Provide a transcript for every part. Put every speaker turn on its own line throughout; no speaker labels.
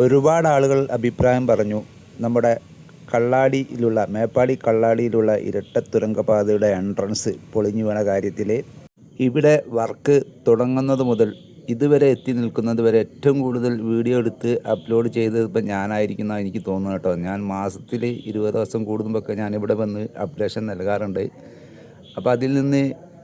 ഒരുപാട് ആളുകൾ അഭിപ്രായം പറഞ്ഞു നമ്മുടെ മേപ്പാടി കള്ളാടിയിലുള്ള ഇരട്ട തുരങ്കപാതയുടെ എൻട്രൻസ് പൊളിഞ്ഞു വീണ കാര്യത്തിൽ. ഇവിടെ വർക്ക് തുടങ്ങുന്നത് മുതൽ ഇതുവരെ എത്തി നിൽക്കുന്നത് വരെ ഏറ്റവും കൂടുതൽ വീഡിയോ എടുത്ത് അപ്ലോഡ് ചെയ്തത് ഇപ്പം ഞാനായിരിക്കുന്ന എനിക്ക് തോന്നുന്നു കേട്ടോ. ഞാൻ മാസത്തിൽ 20 ദിവസം കൂടുമ്പോഴൊക്കെ ഞാനിവിടെ വന്ന് അപ്ഡേഷൻ നൽകാറുണ്ട്. അപ്പോൾ അതിൽ നിന്ന്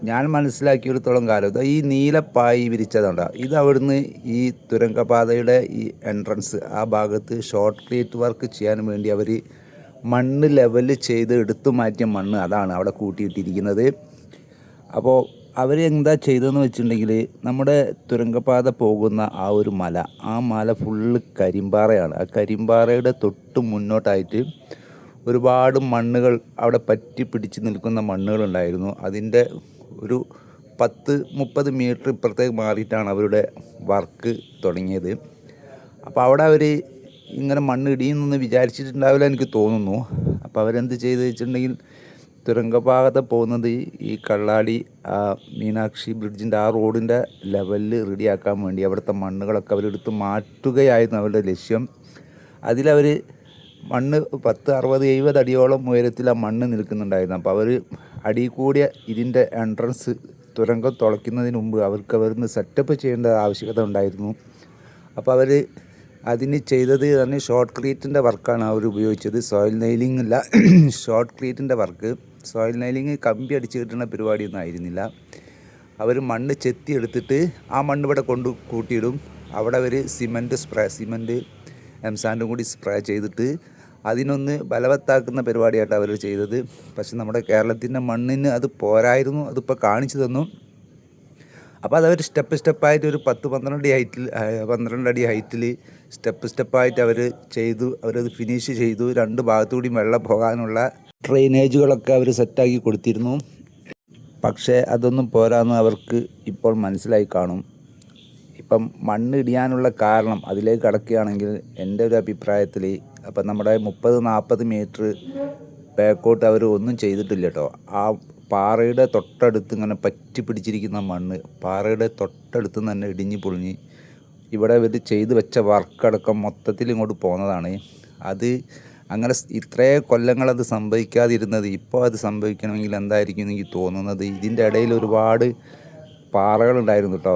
ഞാൻ മനസ്സിലാക്കിയെടുത്തോളം കാലം ഈ നീലപ്പായി വിരിച്ചതുണ്ടോ, ഇത് അവിടുന്ന് ഈ തുരങ്കപാതയുടെ ഈ എൻട്രൻസ് ആ ഭാഗത്ത് ഷോർട്ട് ക്രീറ്റ് വർക്ക് ചെയ്യാൻ വേണ്ടി അവർ മണ്ണ് ലെവല് ചെയ്ത് എടുത്തു മാറ്റിയ മണ്ണ് അതാണ് അവിടെ കൂട്ടിയിട്ടിരിക്കുന്നത്. അപ്പോൾ അവർ എന്താ ചെയ്തതെന്ന് വെച്ചിട്ടുണ്ടെങ്കിൽ, നമ്മുടെ തുരങ്കപാത പോകുന്ന ആ ഒരു മല, ആ മല ഫുള്ള് കരിമ്പാറയാണ്. ആ കരിമ്പാറയുടെ തൊട്ട് മുന്നോട്ടായിട്ട് ഒരുപാട് മണ്ണുകൾ അവിടെ പറ്റി പിടിച്ച് നിൽക്കുന്ന മണ്ണുകളുണ്ടായിരുന്നു. അതിൻ്റെ ഒരു 10-30 മീറ്റർ ഇപ്പുറത്തേക്ക് മാറിയിട്ടാണ് അവരുടെ വർക്ക് തുടങ്ങിയത്. അപ്പോൾ അവിടെ അവർ ഇങ്ങനെ മണ്ണ് ഇടിയുന്നൊന്നും വിചാരിച്ചിട്ടുണ്ടാവില്ല എനിക്ക് തോന്നുന്നു. അപ്പോൾ അവരെന്ത് ചെയ്ത് വെച്ചിട്ടുണ്ടെങ്കിൽ, തുരങ്കപാത പോകുന്നത് ഈ കള്ളാടി മീനാക്ഷി ബ്രിഡ്ജിൻ്റെ ആ റോഡിൻ്റെ ലെവലിൽ റെഡിയാക്കാൻ വേണ്ടി അവിടുത്തെ മണ്ണുകളൊക്കെ അവരെടുത്ത് മാറ്റുകയായിരുന്നു അവരുടെ ലക്ഷ്യം. അതിലവർ മണ്ണ് 10-60-70 അടിയോളം ഉയരത്തിൽ ആ മണ്ണ് നിൽക്കുന്നുണ്ടായിരുന്നു. അപ്പോൾ അവർ അടിയിൽ കൂടിയ ഇതിൻ്റെ എൻട്രൻസ് തുരങ്കം തുളയ്ക്കുന്നതിന് മുമ്പ് അവർക്ക് അവരിന്ന് സെറ്റപ്പ് ചെയ്യേണ്ട ആവശ്യകത ഉണ്ടായിരുന്നു. അപ്പോൾ അവർ അതിന് ചെയ്തത് തന്നെ ഷോർട്ട് ക്രീറ്റിൻ്റെ വർക്കാണ് അവർ ഉപയോഗിച്ചത്. സോയിൽ നെയിലിംഗ് അല്ല, ഷോർട്ട് ക്രീറ്റിൻ്റെ വർക്ക്. സോയിൽ നെയിലിംഗ് കമ്പി അടിച്ച് കിട്ടുന്ന പരിപാടിയൊന്നും ആയിരുന്നില്ല. അവർ മണ്ണ് ചെത്തി എടുത്തിട്ട് ആ മണ്ണ് ഇവിടെ കൊണ്ട് കൂട്ടിയിടും. അവിടെ അവർ സിമൻറ്റ് എംസാൻഡും കൂടി സ്പ്രേ ചെയ്തിട്ട് അതിനൊന്ന് ബലവത്താക്കുന്ന പരിപാടിയായിട്ട് അവർ ചെയ്തത്. പക്ഷെ നമ്മുടെ കേരളത്തിൻ്റെ മണ്ണിന് അത് പോരായിരുന്നു. അതിപ്പോൾ കാണിച്ചു തന്നു. അപ്പോൾ അതവർ സ്റ്റെപ്പായിട്ട് ഒരു 12 അടി ഹൈറ്റിൽ സ്റ്റെപ്പായിട്ട് അവർ ചെയ്തു. അവരത് ഫിനിഷ് ചെയ്തു. 2 ഭാഗത്തുകൂടി വെള്ളം പോകാനുള്ള ഡ്രെയിനേജുകളൊക്കെ അവർ സെറ്റാക്കി കൊടുത്തിരുന്നു. പക്ഷേ അതൊന്നും പോരാന്ന് അവർക്ക് ഇപ്പോൾ മനസ്സിലായി കാണും. ഇപ്പം മണ്ണ് ഇടിയാനുള്ള കാരണം അതിലേക്ക് കടക്കുകയാണെങ്കിൽ എൻ്റെ ഒരു അഭിപ്രായത്തിൽ, അപ്പം നമ്മുടെ 30-40 മീറ്റർ ബാക്കോട്ട് അവർ ഒന്നും ചെയ്തിട്ടില്ല കേട്ടോ. ആ പാറയുടെ തൊട്ടടുത്ത് ഇങ്ങനെ പറ്റി പിടിച്ചിരിക്കുന്ന മണ്ണ് പാറയുടെ തൊട്ടടുത്ത് തന്നെ ഇടിഞ്ഞ് പൊളിഞ്ഞ് ഇവിടെ ഇവർ ചെയ്ത് വെച്ച വർക്കടക്കം മൊത്തത്തിൽ ഇങ്ങോട്ട് പോകുന്നതാണ്. അത് അങ്ങനെ ഇത്രയും കൊല്ലങ്ങളത് സംഭവിക്കാതിരുന്നത് ഇപ്പോൾ അത് സംഭവിക്കണമെങ്കിൽ എന്തായിരിക്കും എനിക്ക് തോന്നുന്നത്. ഇതിൻ്റെ ഇടയിൽ ഒരുപാട് പാറകളുണ്ടായിരുന്നു കേട്ടോ.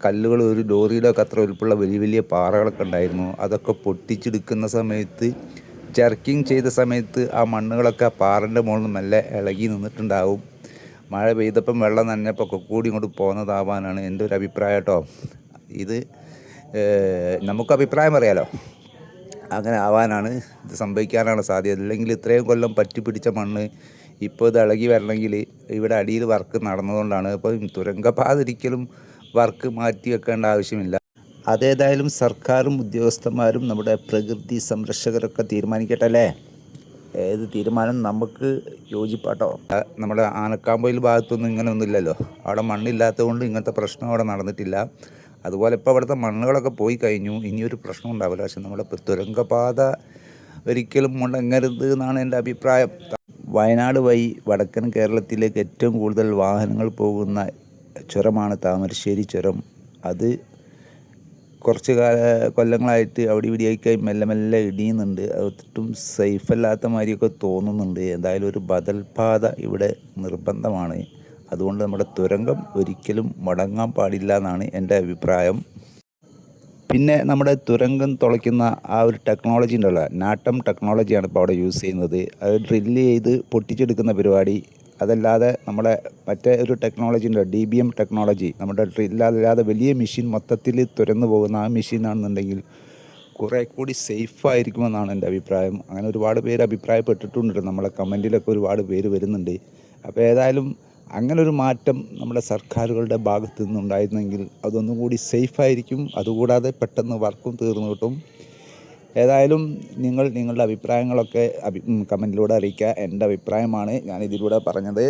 കല്ലുകൾ ഒരു ലോറിയിലൊക്കെ അത്ര വലുപ്പമുള്ള വലിയ പാറകളൊക്കെ ഉണ്ടായിരുന്നു. അതൊക്കെ പൊട്ടിച്ചെടുക്കുന്ന സമയത്ത്, ജർക്കിങ് ചെയ്ത സമയത്ത് ആ മണ്ണുകളൊക്കെ പാറൻ്റെ മുകളിൽ മെല്ലെ ഇളകി നിന്നിട്ടുണ്ടാവും. മഴ പെയ്തപ്പം വെള്ളം നനഞ്ഞപ്പോൾ ഒക്കെ കൂടി ഇങ്ങോട്ട് പോകുന്നതാവാനാണ് എൻ്റെ ഒരു അഭിപ്രായം കേട്ടോ. ഇത് നമുക്ക് അഭിപ്രായം പറയാലോ. അങ്ങനെ ആവാനാണ്, ഇത് സംഭവിക്കാനാണ് സാധ്യത. അല്ലെങ്കിൽ ഇത്രയും കൊല്ലം പറ്റി പിടിച്ച മണ്ണ് ഇപ്പോൾ ഇത് ഇളകി വരണമെങ്കിൽ ഇവിടെ അടിയിൽ വർക്ക് നടന്നതുകൊണ്ടാണ്. ഇപ്പോൾ തുരങ്കപാത ഒരിക്കലും വർക്ക് മാറ്റി വെക്കേണ്ട ആവശ്യമില്ല. അതേതായാലും സർക്കാരും ഉദ്യോഗസ്ഥന്മാരും നമ്മുടെ പ്രകൃതി സംരക്ഷകരൊക്കെ തീരുമാനിക്കട്ടെ അല്ലേ. ഏത് തീരുമാനം നമുക്ക് യോജിപ്പാട്ടോ. നമ്മുടെ ആനക്കാമ്പൊയിൽ ഭാഗത്തൊന്നും ഇങ്ങനെ ഒന്നുമില്ലല്ലോ. അവിടെ മണ്ണില്ലാത്തത് കൊണ്ട് ഇങ്ങനത്തെ പ്രശ്നം അവിടെ നടന്നിട്ടില്ല. അതുപോലെ ഇപ്പോൾ അവിടുത്തെ മണ്ണുകളൊക്കെ പോയി കഴിഞ്ഞു. ഇനിയൊരു പ്രശ്നം ഉണ്ടാവില്ല. പക്ഷെ നമ്മുടെ തുരങ്കപാത ഒരിക്കലും മുടങ്ങരുത് എന്നാണ് എൻ്റെ അഭിപ്രായം. വയനാട് വഴി വടക്കൻ കേരളത്തിലേക്ക് ഏറ്റവും കൂടുതൽ വാഹനങ്ങൾ പോകുന്ന ചുരമാണ് താമരശ്ശേരി ചുരം. അത് കുറച്ച് കൊല്ലങ്ങളായിട്ട് അവിടെ ഇവിടെയൊക്കെയായി മെല്ലെ ഇടിയുന്നുണ്ട്. അതൊട്ടും സേഫല്ലാത്ത മാതിരിയൊക്കെ തോന്നുന്നുണ്ട്. എന്തായാലും ഒരു ബദൽ പാത ഇവിടെ നിർബന്ധമാണ്. അതുകൊണ്ട് നമ്മുടെ തുരങ്കം ഒരിക്കലും മുടങ്ങാൻ പാടില്ല എന്നാണ് എൻ്റെ അഭിപ്രായം. പിന്നെ നമ്മുടെ തുരങ്കം തുളയ്ക്കുന്ന ആ ഒരു ടെക്നോളജി ഉണ്ടല്ലോ, നാട്ടം ടെക്നോളജിയാണ് ഇപ്പോൾ അവിടെ യൂസ് ചെയ്യുന്നത്. അത് ഡ്രില്ല് ചെയ്ത് പൊട്ടിച്ചെടുക്കുന്ന പരിപാടി. അതല്ലാതെ നമ്മുടെ മറ്റേ ഒരു ടെക്നോളജി ഉണ്ട്, DBM ടെക്നോളജി. നമ്മുടെ ഡ്രില്ലല്ലാതെ വലിയ മെഷീൻ മൊത്തത്തിൽ തുരന്നു പോകുന്ന ആ മെഷീനാണെന്നുണ്ടെങ്കിൽ കുറേ കൂടി സേഫായിരിക്കുമെന്നാണ് എൻ്റെ അഭിപ്രായം. അങ്ങനെ ഒരുപാട് പേര് അഭിപ്രായപ്പെട്ടിട്ടുണ്ട്. നമ്മളെ കമൻറ്റിലൊക്കെ ഒരുപാട് പേര് വരുന്നുണ്ട്. അപ്പോൾ ഏതായാലും അങ്ങനൊരു മാറ്റം നമ്മുടെ സർക്കാരുകളുടെ ഭാഗത്തു നിന്നുണ്ടായിരുന്നെങ്കിൽ അതൊന്നും കൂടി സേഫായിരിക്കും. അതുകൂടാതെ പെട്ടെന്ന് വർക്കും തീർന്നു കിട്ടും. ഏതായാലും നിങ്ങളുടെ അഭിപ്രായങ്ങളൊക്കെ കമൻറ്റിലൂടെ അറിയിക്കുക. എൻ്റെ അഭിപ്രായമാണ് ഞാനിതിലൂടെ പറഞ്ഞത്.